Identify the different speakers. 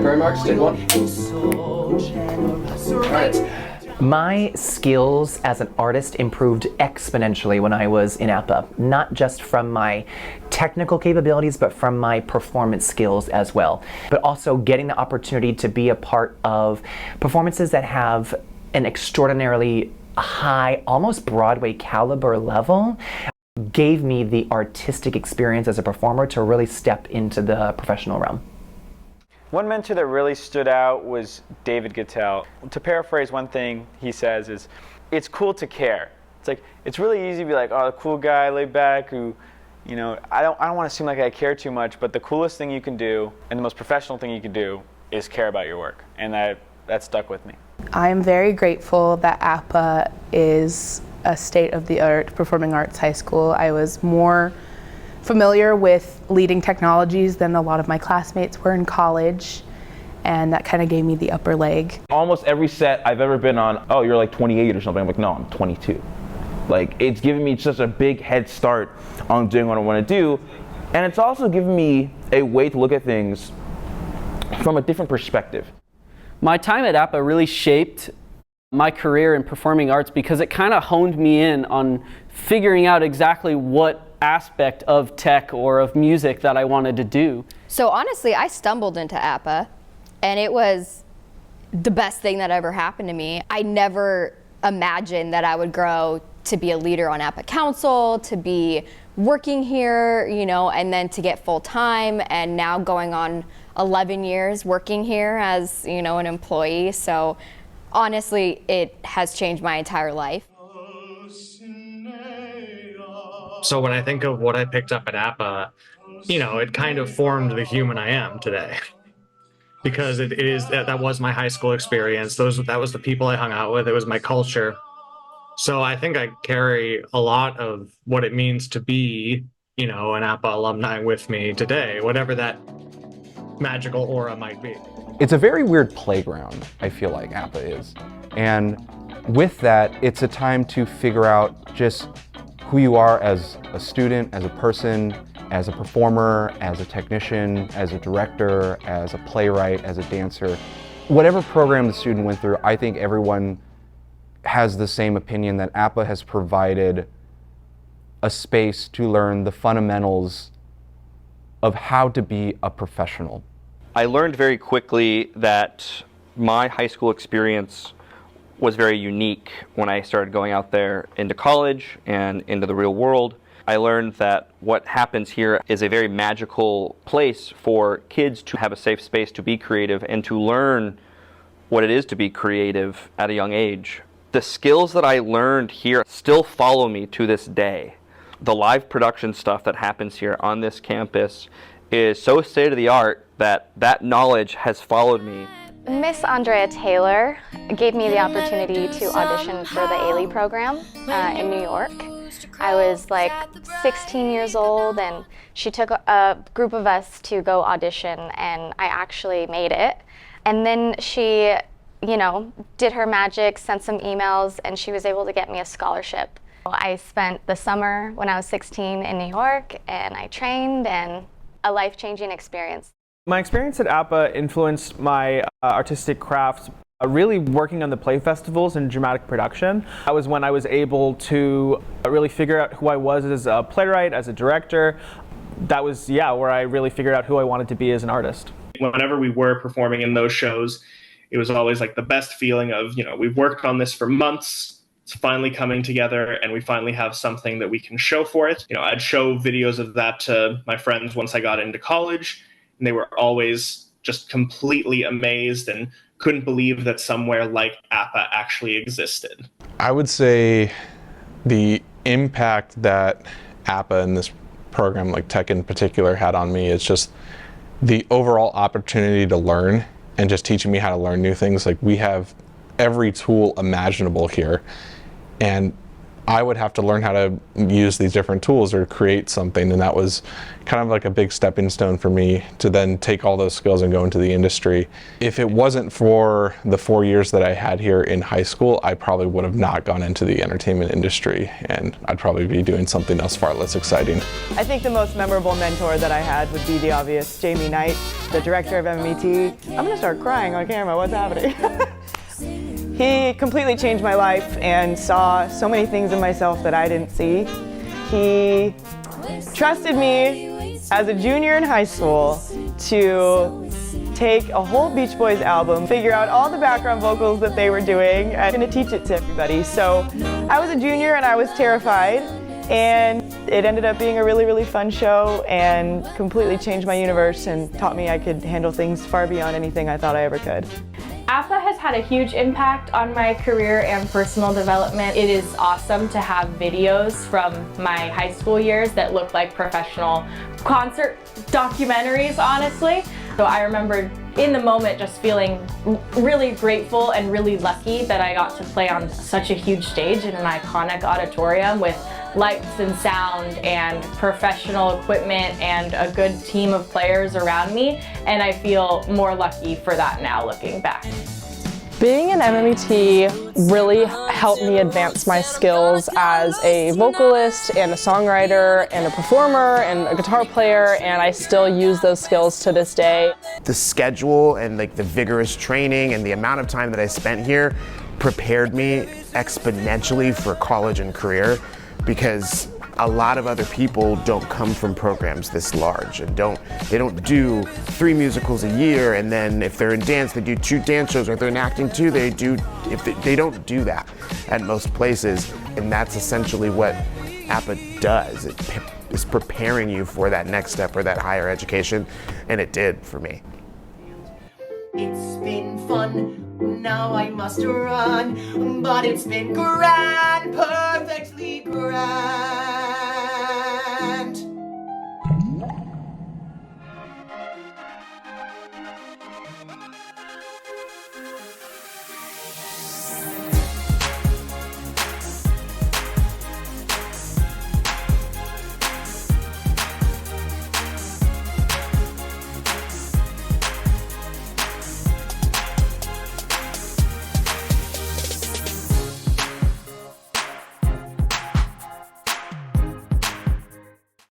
Speaker 1: Contemporary marks, take one. Alright.
Speaker 2: My skills as an artist improved exponentially when I was in APA, not just from my technical capabilities, but from my performance skills as well. But also getting the opportunity to be a part of performances that have an extraordinarily high, almost Broadway caliber level, gave me the artistic experience as a performer to really step into the professional realm.
Speaker 3: One mentor that really stood out was David Gittell. To paraphrase one thing he says is, it's cool to care. It's like, it's really easy to be like, oh, the cool guy, laid back, who, you know, I don't want to seem like I care too much, but the coolest thing you can do, and the most professional thing you can do, is care about your work. And that stuck with me.
Speaker 4: I'm very grateful that APA is a state-of-the-art performing arts high school. I was more familiar with leading technologies than a lot of my classmates were in college, and that kind of gave me the upper leg.
Speaker 5: Almost every set I've ever been on, oh, you're like 28 or something. I'm like, no, I'm 22. Like, it's given me such a big head start on doing what I want to do, and it's also given me a way to look at things from a different perspective.
Speaker 6: My time at APA really shaped my career in performing arts because it kind of honed me in on figuring out exactly what aspect of tech or of music that I wanted to do.
Speaker 7: So honestly, I stumbled into APA, and it was the best thing that ever happened to me. I never imagined that I would grow to be a leader on APA Council, to be working here, you know, and then to get full time, and now going on 11 years working here as, you know, an employee. So honestly, it has changed my entire life.
Speaker 8: So when I think of what I picked up at APA, you know, it kind of formed the human I am today. Because that was my high school experience. That was the people I hung out with. It was my culture. So I think I carry a lot of what it means to be, you know, an APA alumni with me today, whatever that magical aura might be.
Speaker 9: It's a very weird playground, I feel like APA is. And with that, it's a time to figure out just who you are as a student, as a person, as a performer, as a technician, as a director, as a playwright, as a dancer. Whatever program the student went through, I think everyone has the same opinion that APA has provided a space to learn the fundamentals of how to be a professional.
Speaker 10: I learned very quickly that my high school experience was very unique when I started going out there into college and into the real world. I learned that what happens here is a very magical place for kids to have a safe space to be creative and to learn what it is to be creative at a young age. The skills that I learned here still follow me to this day. The live production stuff that happens here on this campus is so state-of-the-art that that knowledge has followed me.
Speaker 11: Miss Andrea Taylor gave me the opportunity to audition for the AILY program in New York. I was like 16 years old, and she took a group of us to go audition, and I actually made it. And then she, you know, did her magic, sent some emails, and she was able to get me a scholarship. I spent the summer when I was 16 in New York, and I trained, and a life-changing experience.
Speaker 12: My experience at APA influenced my artistic craft, really working on the play festivals and dramatic production. That was when I was able to really figure out who I was as a playwright, as a director. That was, yeah, where I really figured out who I wanted to be as an artist.
Speaker 13: Whenever we were performing in those shows, it was always like the best feeling of, you know, we've worked on this for months, it's finally coming together, and we finally have something that we can show for it. You know, I'd show videos of that to my friends once I got into college, and they were always just completely amazed and couldn't believe that somewhere like APA actually existed.
Speaker 14: I would say the impact that APA and this program, like tech in particular, had on me is just the overall opportunity to learn and just teaching me how to learn new things. Like, we have every tool imaginable here, and I would have to learn how to use these different tools or create something, and that was kind of like a big stepping stone for me to then take all those skills and go into the industry. If it wasn't for the 4 years that I had here in high school, I probably would have not gone into the entertainment industry, and I'd probably be doing something else far less exciting.
Speaker 1: I think the most memorable mentor that I had would be the obvious Jamie Knight, the director of MMET. I'm gonna start crying on camera, what's happening? He completely changed my life and saw so many things in myself that I didn't see. He trusted me as a junior in high school to take a whole Beach Boys album, figure out all the background vocals that they were doing, and to teach it to everybody. So I was a junior and I was terrified, and it ended up being a really, really fun show and completely changed my universe and taught me I could handle things far beyond anything I thought I ever could.
Speaker 15: HBAPA has had a huge impact on my career and personal development. It is awesome to have videos from my high school years that look like professional concert documentaries, honestly. So I remember in the moment just feeling really grateful and really lucky that I got to play on such a huge stage in an iconic auditorium with lights and sound and professional equipment and a good team of players around me, and I feel more lucky for that now looking back.
Speaker 16: Being an MMET really helped me advance my skills as a vocalist and a songwriter and a performer and a guitar player, and I still use those skills to this day.
Speaker 17: The schedule and like the vigorous training and the amount of time that I spent here prepared me exponentially for college and career, because a lot of other people don't come from programs this large and they don't do 3 musicals a year, and then if they're in dance they do 2 dance shows, or if they're in acting too they don't do that at most places, and that's essentially what HBAPA does. It is preparing you for that next step or that higher education, and it did for me.
Speaker 18: It's been fun, now I must run, but it's been grand, perfectly grand.